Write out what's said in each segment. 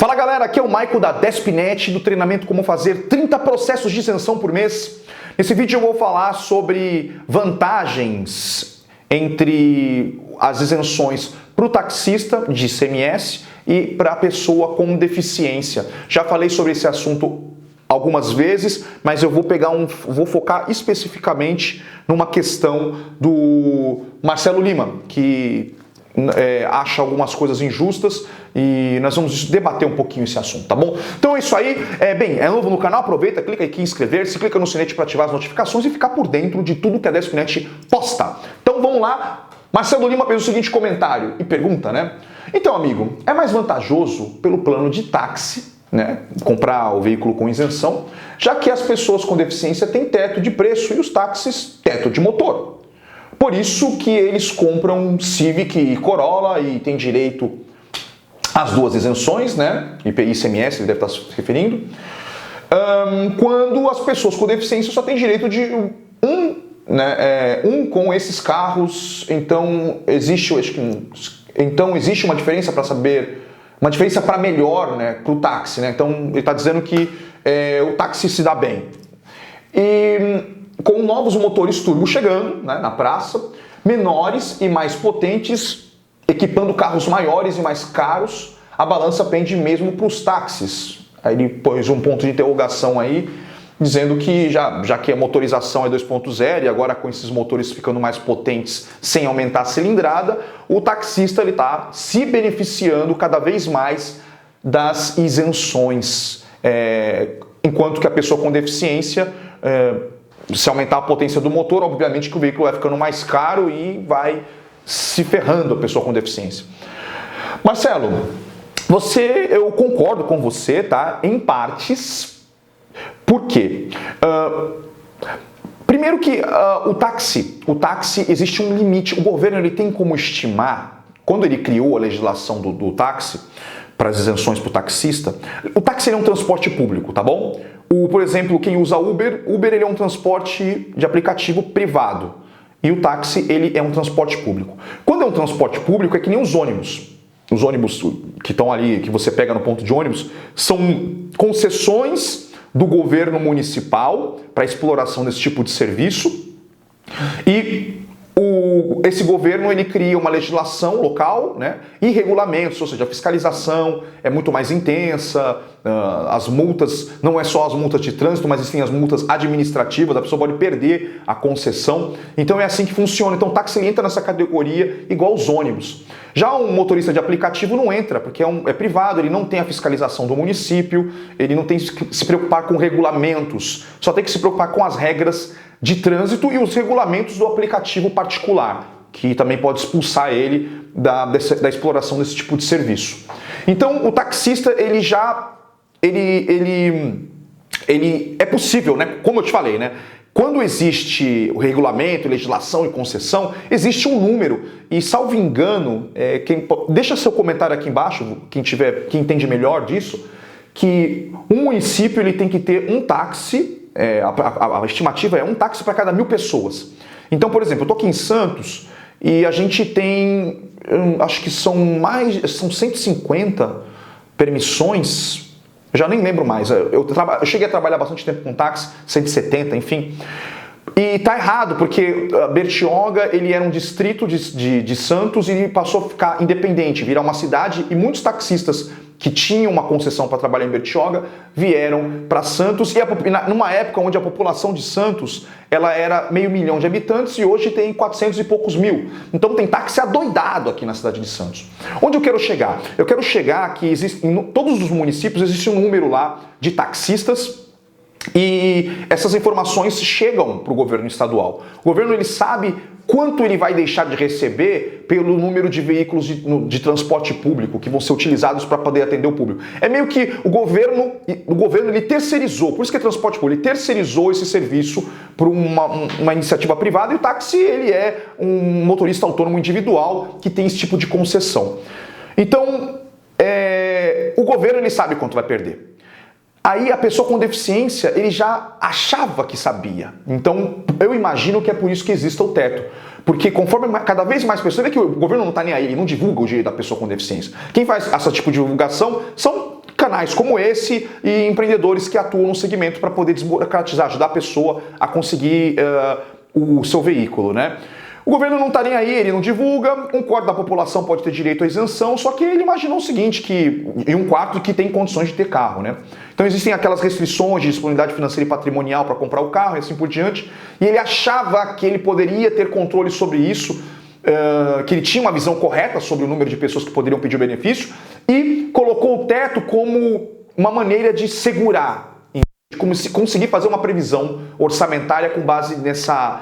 Fala galera, aqui é o Maico da Despnet, do treinamento Como Fazer 30 Processos de Isenção por Mês. Nesse vídeo eu vou falar sobre vantagens entre as isenções para o taxista de ICMS e para a pessoa com deficiência. Já falei sobre esse assunto algumas vezes, mas eu vou focar especificamente numa questão do Marcelo Lima, que acha algumas coisas injustas e nós vamos debater um pouquinho esse assunto, tá bom? Então é isso aí. É novo no canal? Aproveita, clica aqui em inscrever-se, clica no sininho para ativar as notificações e ficar por dentro de tudo que a Despnet posta. Então vamos lá. Marcelo Lima fez o seguinte comentário e pergunta, né? Então, amigo, é mais vantajoso pelo plano de táxi, né, comprar o veículo com isenção, já que as pessoas com deficiência têm teto de preço e os táxis teto de motor. Por isso que eles compram Civic e Corolla e têm direito às duas isenções, né? IPI e ICMS, ele deve estar se referindo. Quando as pessoas com deficiência só têm direito de um com esses carros, então existe uma diferença para saber, uma diferença para melhor, né, para o táxi, né? Então ele está dizendo que o táxi se dá bem. E com novos motores turbo chegando, né, na praça, menores e mais potentes, equipando carros maiores e mais caros, a balança pende mesmo para os táxis. Aí ele pôs um ponto de interrogação aí, dizendo que já que a motorização é 2.0 e agora com esses motores ficando mais potentes sem aumentar a cilindrada, o taxista está se beneficiando cada vez mais das isenções, enquanto que a pessoa com deficiência, se aumentar a potência do motor, obviamente que o veículo vai ficando mais caro e vai se ferrando a pessoa com deficiência. Marcelo, eu concordo com você, tá? Em partes. Por quê? Primeiro que o táxi existe um limite. O governo ele tem como estimar, quando ele criou a legislação do táxi, para as isenções para o taxista, o táxi é um transporte público, tá bom? Por exemplo, quem usa Uber ele é um transporte de aplicativo privado. E o táxi, ele é um transporte público. Quando é um transporte público, é que nem os ônibus. Os ônibus que estão ali, que você pega no ponto de ônibus, são concessões do governo municipal para exploração desse tipo de serviço. E esse governo ele cria uma legislação local, né, e regulamentos, ou seja, a fiscalização é muito mais intensa, as multas, não é só as multas de trânsito, mas sim as multas administrativas, a pessoa pode perder a concessão. Então é assim que funciona. Então o táxi entra nessa categoria igual os ônibus. Já um motorista de aplicativo não entra, porque é privado, ele não tem a fiscalização do município, ele não tem que se preocupar com regulamentos, só tem que se preocupar com as regras de trânsito e os regulamentos do aplicativo particular, que também pode expulsar ele da exploração desse tipo de serviço. Então, o taxista, ele é possível, né? Como eu te falei, né? Quando existe o regulamento, legislação e concessão, existe um número. E, salvo engano, deixa seu comentário aqui embaixo, quem entende melhor disso, que um município ele tem que ter um táxi. A estimativa é um táxi para cada 1.000 pessoas. Então, por exemplo, eu estou aqui em Santos e a gente tem, acho que são 150 permissões, eu já nem lembro mais. Eu cheguei a trabalhar bastante tempo com táxi, 170, enfim. E tá errado, porque Bertioga ele era um distrito de Santos e passou a ficar independente, virar uma cidade, e muitos taxistas que tinham uma concessão para trabalhar em Bertioga vieram para Santos, e numa época onde a população de Santos ela era 500 mil de habitantes e hoje tem 400 e poucos mil. Então tem táxi adoidado aqui na cidade de Santos. Onde eu quero chegar? Eu quero chegar que em todos os municípios existe um número lá de taxistas. E essas informações chegam para o governo estadual. O governo ele sabe quanto ele vai deixar de receber pelo número de veículos de transporte público que vão ser utilizados para poder atender o público. É meio que o governo ele terceirizou, por isso que é transporte público, ele terceirizou esse serviço para uma iniciativa privada, e o táxi ele é um motorista autônomo individual que tem esse tipo de concessão. Então, o governo ele sabe quanto vai perder. Aí a pessoa com deficiência, ele já achava que sabia. Então, eu imagino que é por isso que exista o teto. Porque conforme cada vez mais pessoas, vê que o governo não está nem aí, ele não divulga o direito da pessoa com deficiência. Quem faz esse tipo de divulgação são canais como esse e empreendedores que atuam no segmento para poder desburocratizar, ajudar a pessoa a conseguir o seu veículo, né? O governo não está nem aí, ele não divulga, um quarto da população pode ter direito à isenção, só que ele imaginou o seguinte, que em um quarto que tem condições de ter carro, né? Então existem aquelas restrições de disponibilidade financeira e patrimonial para comprar o carro e assim por diante, e ele achava que ele poderia ter controle sobre isso, que ele tinha uma visão correta sobre o número de pessoas que poderiam pedir o benefício, e colocou o teto como uma maneira de segurar, de como se conseguir fazer uma previsão orçamentária com base nessa...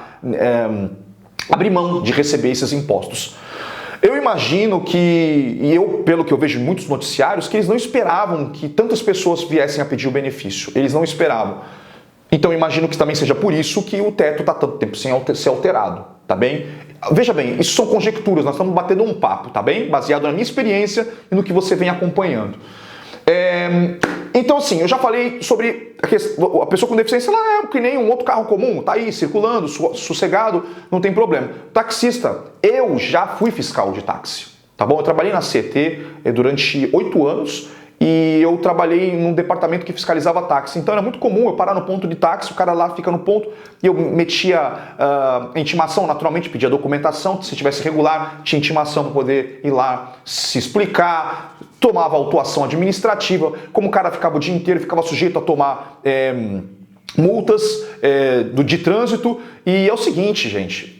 abrir mão de receber esses impostos. Eu imagino que, e pelo que eu vejo em muitos noticiários, que eles não esperavam que tantas pessoas viessem a pedir o benefício. Eles não esperavam. Então eu imagino que também seja por isso que o teto está tanto tempo sem ser alterado, tá bem? Veja bem, isso são conjecturas, nós estamos batendo um papo, tá bem? Baseado na minha experiência e no que você vem acompanhando. Então assim, eu já falei sobre a pessoa com deficiência, ela é que nem um outro carro comum, tá aí circulando, sossegado, não tem problema. Taxista, eu já fui fiscal de táxi, tá bom? Eu trabalhei na CET durante 8 anos e eu trabalhei num departamento que fiscalizava táxi. Então era muito comum eu parar no ponto de táxi, o cara lá fica no ponto e eu metia intimação, naturalmente pedia documentação, se tivesse regular, tinha intimação para poder ir lá se explicar, tomava autuação administrativa, como o cara ficava o dia inteiro, ficava sujeito a tomar multas de trânsito. E é o seguinte, gente,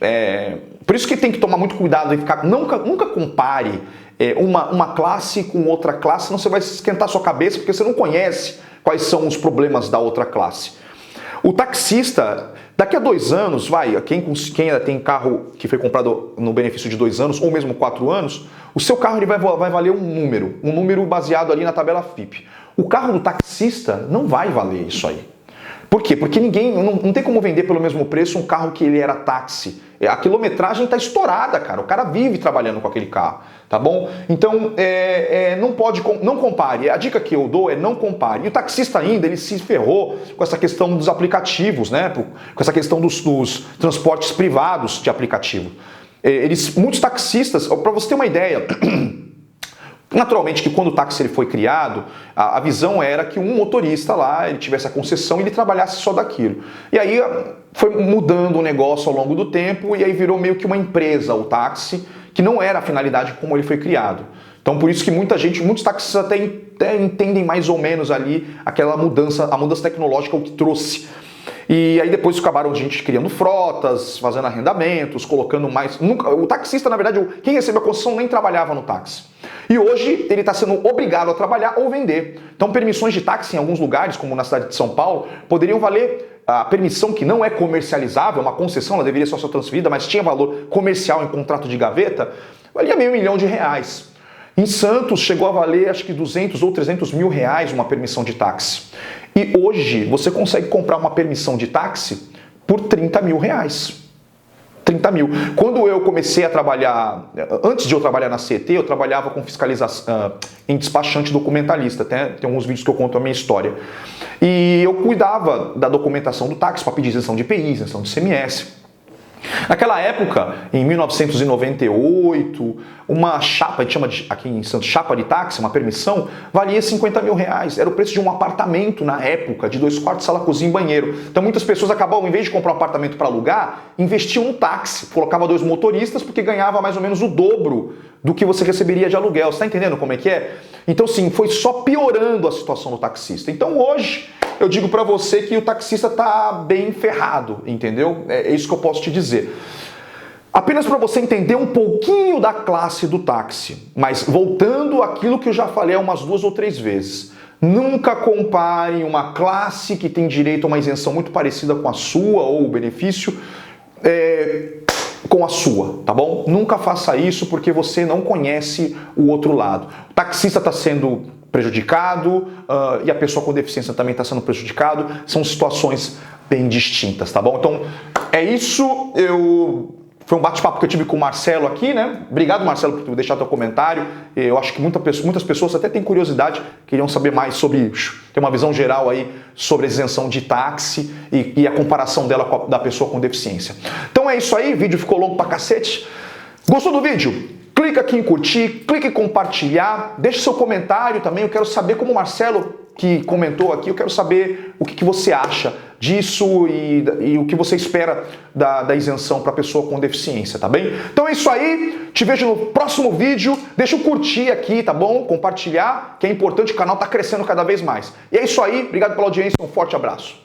por isso que tem que tomar muito cuidado e nunca compare uma classe com outra classe, senão você vai esquentar sua cabeça porque você não conhece quais são os problemas da outra classe. O taxista, daqui a 2 anos, quem ainda tem carro que foi comprado no benefício de 2 anos ou mesmo 4 anos, o seu carro ele vai valer um número baseado ali na tabela FIPE. O carro do taxista não vai valer isso aí. Por quê? Porque não tem como vender pelo mesmo preço um carro que ele era táxi. A quilometragem está estourada, cara. O cara vive trabalhando com aquele carro, tá bom? Então, não compare. A dica que eu dou é não compare. E o taxista ainda, ele se ferrou com essa questão dos aplicativos, né? Com essa questão dos transportes privados de aplicativo. Muitos taxistas, para você ter uma ideia... Naturalmente que quando o táxi ele foi criado, a visão era que um motorista lá, ele tivesse a concessão e ele trabalhasse só daquilo. E aí foi mudando o negócio ao longo do tempo e aí virou meio que uma empresa, o táxi, que não era a finalidade como ele foi criado. Então por isso que muitos taxistas até entendem mais ou menos ali a mudança tecnológica, o que trouxe. E aí depois acabaram gente criando frotas, fazendo arrendamentos, colocando mais... O taxista, na verdade, quem recebeu a concessão nem trabalhava no táxi. E hoje ele está sendo obrigado a trabalhar ou vender. Então permissões de táxi em alguns lugares, como na cidade de São Paulo, poderiam valer a permissão que não é comercializável, uma concessão, ela deveria só ser transferida, mas tinha valor comercial em contrato de gaveta, valia R$500 mil. Em Santos chegou a valer acho que 200 ou 300 mil reais uma permissão de táxi. E hoje você consegue comprar uma permissão de táxi por R$30 mil. 30 mil. Quando eu comecei a trabalhar, antes de eu trabalhar na CET, eu trabalhava com fiscalização em despachante documentalista, tem alguns vídeos que eu conto a minha história. E eu cuidava da documentação do táxi para pedir isenção de IPI, isenção de ICMS. Naquela época, em 1998, uma chapa, a gente chama aqui em Santos chapa de táxi, uma permissão, valia R$50 mil. Era o preço de um apartamento na época, de 2 quartos, sala, cozinha e banheiro. Então muitas pessoas acabavam, em vez de comprar um apartamento para alugar, investiam um táxi, colocava 2 motoristas porque ganhava mais ou menos o dobro do que você receberia de aluguel. Você está entendendo como é que é? Então sim, foi só piorando a situação do taxista. Então hoje eu digo para você que o taxista está bem ferrado, entendeu? É isso que eu posso te dizer. Apenas para você entender um pouquinho da classe do táxi, mas voltando àquilo que eu já falei umas 2 ou 3 vezes. Nunca compare uma classe que tem direito a uma isenção muito parecida com a sua ou o benefício com a sua, tá bom? Nunca faça isso porque você não conhece o outro lado. O taxista está sendo prejudicado e a pessoa com deficiência também está sendo prejudicado. São situações bem distintas, tá bom? Então é isso. Foi um bate-papo que eu tive com o Marcelo aqui, né? Obrigado, Marcelo, por deixar teu comentário. Eu acho que muitas pessoas até têm curiosidade, queriam saber mais sobre, ter uma visão geral aí sobre a isenção de táxi e a comparação dela da pessoa com deficiência. Então é isso aí, o vídeo ficou longo pra cacete. Gostou do vídeo? clica aqui em curtir, clica em compartilhar, deixa seu comentário também, eu quero saber como o Marcelo que comentou aqui, eu quero saber o que você acha disso e o que você espera da isenção para pessoa com deficiência, tá bem? Então é isso aí, te vejo no próximo vídeo, deixa eu curtir aqui, tá bom? Compartilhar, que é importante, o canal tá crescendo cada vez mais. E é isso aí, obrigado pela audiência, um forte abraço.